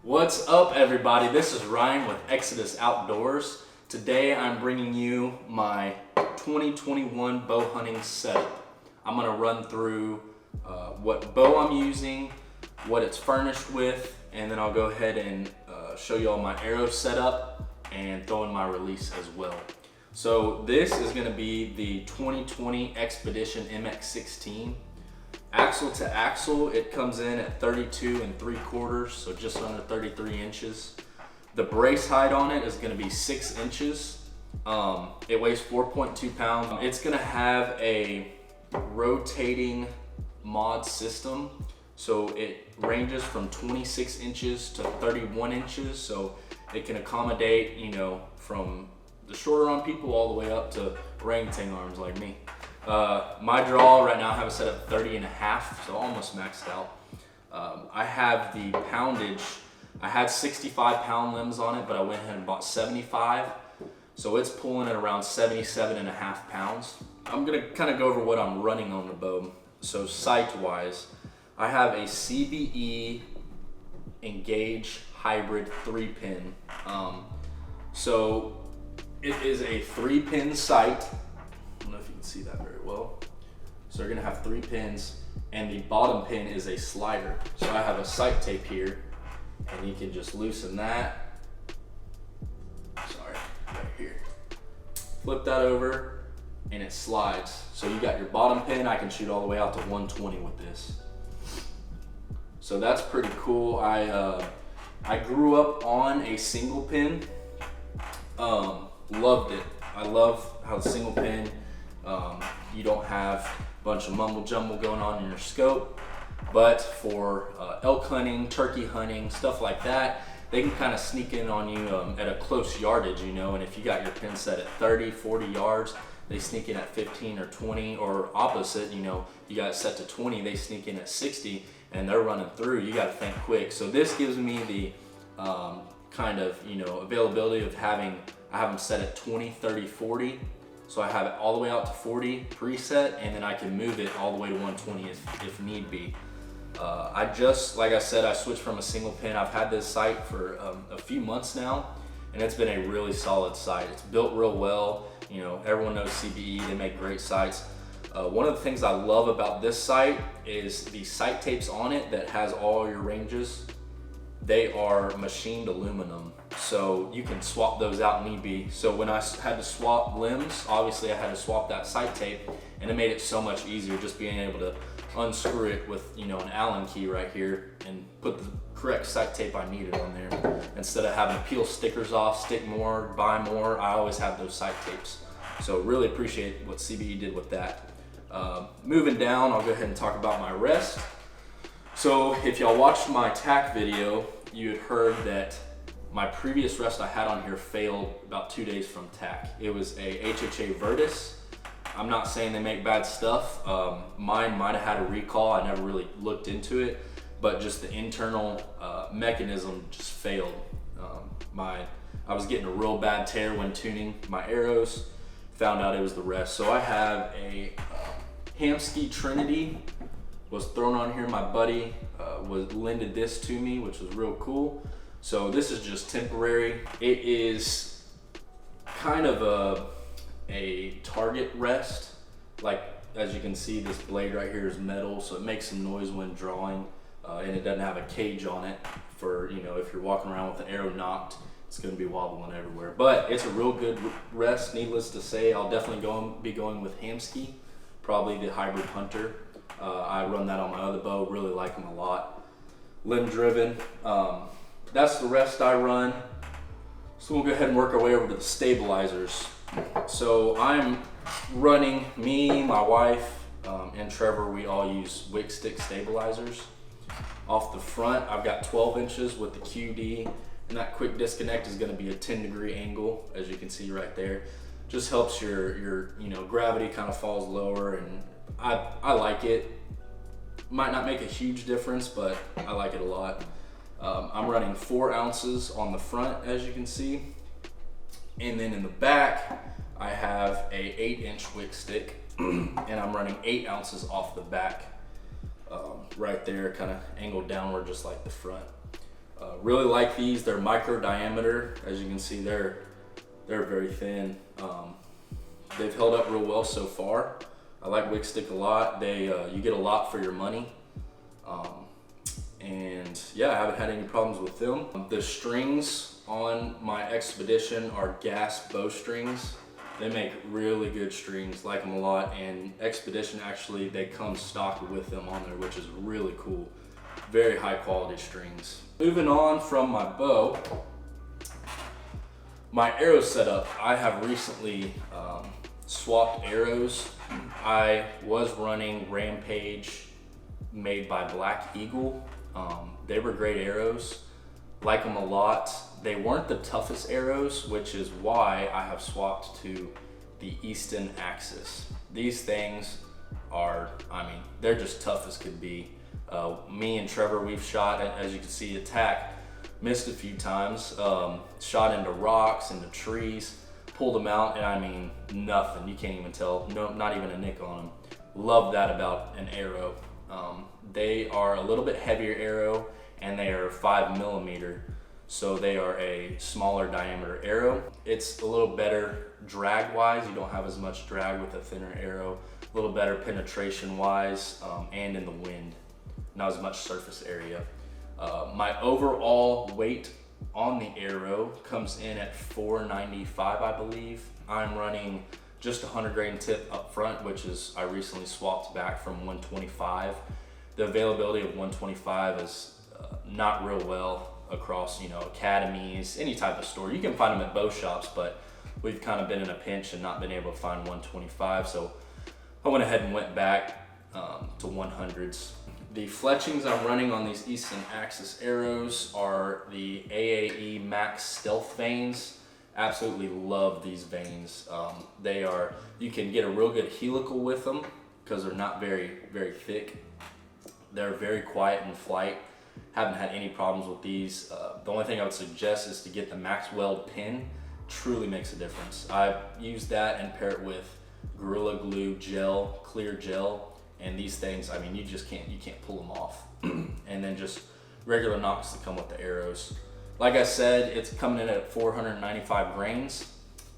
What's up, everybody? This is Ryan with Exodus Outdoors. Today I'm bringing you my 2021 bow hunting setup. I'm going to run through what bow I'm using, what it's furnished with, and then I'll go ahead and show you all my arrow setup and throw in my release as well. So this is going to be the 2020 Xpedition MX16. Axle to axle, it comes in at 32 3/4, so just under 33 inches. The brace height on it is going to be 6 inches. It weighs 4.2 pounds. It's going to have a rotating mod system, so it ranges from 26 inches to 31 inches, so it can accommodate, you know, from the shorter arm people all the way up to orangutan arms like me. My draw right now I have it set up 30.5, so almost maxed out. I have the poundage. I had 65 pound limbs on it, but I went ahead and bought 75. So it's pulling at around 77.5 pounds. I'm gonna kind of go over what I'm running on the bow. So sight wise, I have a CBE Engage Hybrid 3-pin. So it is a 3-pin sight. I don't know if you can see that very well. So they're gonna have 3 pins, and the bottom pin is a slider. So I have a sight tape here, and you can just loosen that. Sorry, right here. Flip that over, and it slides. So you got your bottom pin. I can shoot all the way out to 120 with this. So that's pretty cool. I grew up on a single pin. Loved it. I love how the single pin, you don't have a bunch of mumble jumble going on in your scope, but for elk hunting, turkey hunting, stuff like that, they can kind of sneak in on you at a close yardage, you know, and if you got your pin set at 30, 40 yards, they sneak in at 15 or 20, or opposite, you know, you got it set to 20, they sneak in at 60, and they're running through. You got to think quick. So this gives me the kind of, you know, availability of I have them set at 20, 30, 40. So I have it all the way out to 40 preset, and then I can move it all the way to 120 if need be. Like I said, I switched from a single pin. I've had this sight for a few months now, and it's been a really solid sight. It's built real well. You know, everyone knows CBE, they make great sights. One of the things I love about this sight is the sight tapes on it that has all your ranges. They are machined aluminum, so you can swap those out need be. So when I had to swap limbs, obviously I had to swap that sight tape, and it made it so much easier just being able to unscrew it with, you know, an Allen key right here and put the correct sight tape I needed on there. Instead of having to peel stickers off, stick more, buy more, I always have those sight tapes. So really appreciate what CBE did with that. Moving down, I'll go ahead and talk about my rest. So if y'all watched my tack video, you had heard that my previous rest I had on here failed about 2 days from tack. It was a HHA Virtus. I'm not saying they make bad stuff. Mine might have had a recall. I never really looked into it, but just the internal mechanism just failed. I was getting a real bad tear when tuning my arrows. Found out it was the rest. So I have a Hamskea Trinity. Was thrown on here. My buddy lended this to me, which was real cool. So this is just temporary. It is kind of a target rest. Like, as you can see, this blade right here is metal, so it makes some noise when drawing, and it doesn't have a cage on it for, you know, if you're walking around with an arrow knocked, it's going to be wobbling everywhere. But it's a real good rest. Needless to say, I'll definitely be going with Hamskea, probably the Hybrid Hunter. I run that on my other bow, really like them a lot. Limb driven. That's the rest I run. So we'll go ahead and work our way over to the stabilizers. So I'm running, me, my wife, and Trevor, we all use wick stick stabilizers. Off the front, I've got 12 inches with the QD, and that quick disconnect is going to be a 10-degree angle, as you can see right there. Just helps your you know, gravity kind of falls lower, and I like it. Might not make a huge difference, but I like it a lot. I'm running 4 ounces on the front, as you can see, and then in the back I have a 8-inch wick stick, and I'm running 8 ounces off the back, right there, kind of angled downward just like the front. Really like these. They're micro diameter. As you can see, they're very thin. They've held up real well so far. I like Wick Stick a lot. You get a lot for your money. And yeah, I haven't had any problems with them. The strings on my Xpedition are gas bowstrings. They make really good strings, like them a lot. And Xpedition, actually, they come stocked with them on there, which is really cool. Very high quality strings. Moving on from my bow, my arrow setup, I have recently swapped arrows. I was running Rampage made by Black Eagle. They were great arrows, like them a lot. They weren't the toughest arrows, which is why I have swapped to the Easton Axis. These things are, they're just tough as could be. Me and Trevor, we've shot, as you can see, attack, missed a few times, shot into rocks, into trees, pulled them out, and nothing. You can't even tell, no, not even a nick on them. Love that about an arrow. They are a little bit heavier arrow, and they are 5mm, so they are a smaller diameter arrow. It's a little better drag wise. You don't have as much drag with a thinner arrow. A little better penetration wise, and in the wind. Not as much surface area. My overall weight on the arrow comes in at 495, I believe. I'm running just a 100 grain tip up front, which is, I recently swapped back from 125. The availability of 125 is not real well across, academies, any type of store. You can find them at bow shops, but we've kind of been in a pinch and not been able to find 125. So I went ahead and went back to 100s. The fletchings I'm running on these Easton Axis arrows are the AAE Max Stealth vanes. Absolutely love these vanes. You can get a real good helical with them because they're not very, very thick. They're very quiet in flight. Haven't had any problems with these. The only thing I would suggest is to get the Max Weld pin. Truly makes a difference. I've used that and pair it with Gorilla Glue gel, clear gel. And these things, you just can't pull them off. And then just regular nocks that come with the arrows. Like I said, it's coming in at 495 grains.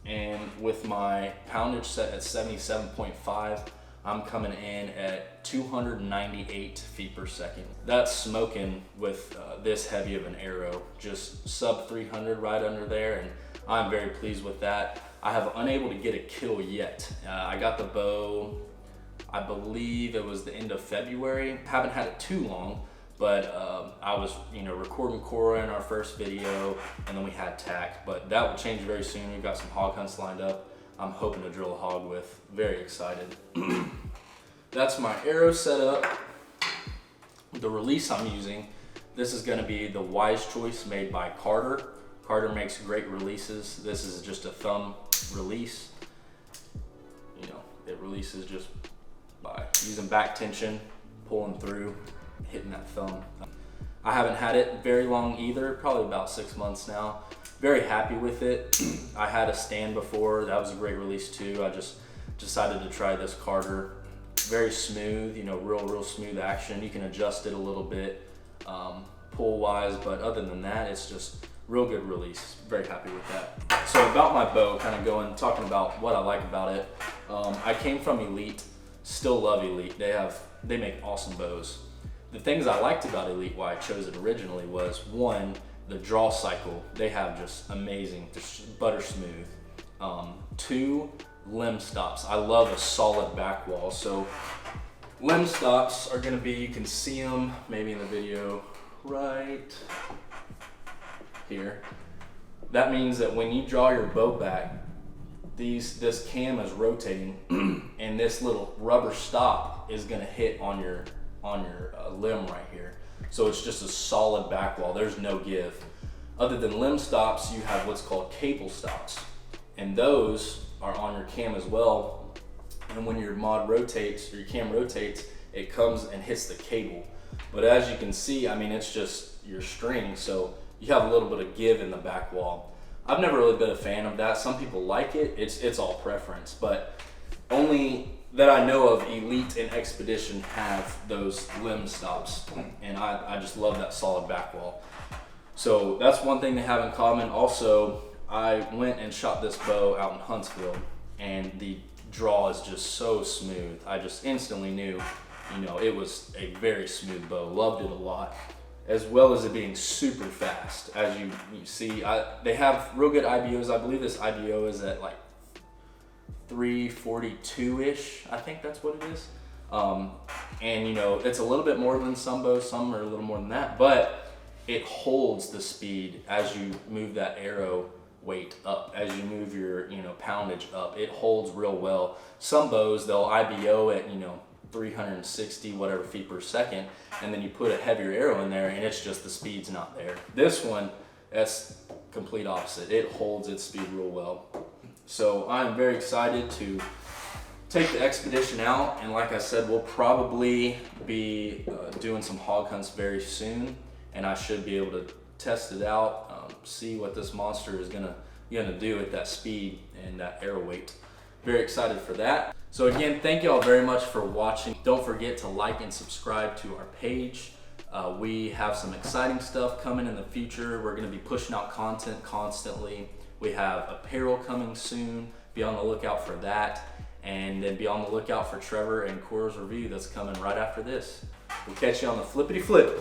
And with my poundage set at 77.5, I'm coming in at 298 feet per second. That's smoking with this heavy of an arrow, just sub 300 right under there. And I'm very pleased with that. I have unable to get a kill yet. I got the bow, I believe it was the end of February. Haven't had it too long, but I was recording Cora in our first video, and then we had tack, but that will change very soon. We've got some hog hunts lined up I'm hoping to drill a hog with. Very excited. That's my arrow setup. The release I'm using, this is going to be the Wise Choice made by Carter. Carter makes great releases. This is just a thumb release. It releases just by using back tension, pulling through, hitting that thumb. I haven't had it very long either, probably about 6 months now. Very happy with it. I had a stand before, that was a great release too. I just decided to try this Carter. Very smooth, real smooth action. You can adjust it a little bit pull wise, but other than that, it's just real good release. Very happy with that. So about my bow, talking about what I like about it. I came from Elite, still love Elite. They make awesome bows. The things I liked about Elite, why I chose it originally, was one, the draw cycle. They have just amazing, just butter smooth. Two, limb stops. I love a solid back wall. So limb stops are gonna be, you can see them maybe in the video right here. That means that when you draw your bow back, this cam is rotating and this little rubber stop is gonna hit on your limb right here. So it's just a solid back wall, there's no give. Other than limb stops, you have what's called cable stops. And those are on your cam as well. And when your mod rotates, or your cam rotates, it comes and hits the cable. But as you can see, it's just your string, so you have a little bit of give in the back wall. I've never really been a fan of that. Some people like it, it's all preference, but only that I know of Elite and Xpedition have those limb stops, and I just love that solid back wall. So that's one thing they have in common. Also, I went and shot this bow out in Huntsville, and the draw is just so smooth. I just instantly knew, you know, it was a very smooth bow. Loved it a lot, as well as it being super fast. As you see, they have real good IBOs. I believe this IBO is at like 342-ish. I think that's what it is. And you know, it's a little bit more than some bows. Some are a little more than that, but it holds the speed as you move that arrow weight up, as you move your, you know, poundage up. It holds real well. Some bows, they'll IBO at, you know, 360 whatever feet per second, and then you put a heavier arrow in there and it's just the speed's not there. This one, that's complete opposite. It holds its speed real well. So I'm very excited to take the Xpedition out, and like I said, we'll probably be doing some hog hunts very soon, and I should be able to test it out, see what this monster is gonna do at that speed and that arrow weight. Very excited for that. So again, thank you all very much for watching. Don't forget to like and subscribe to our page. We have some exciting stuff coming in the future. We're gonna be pushing out content constantly. We have apparel coming soon. Be on the lookout for that. And then be on the lookout for Trevor and Cora's review that's coming right after this. We'll catch you on the flippity flip.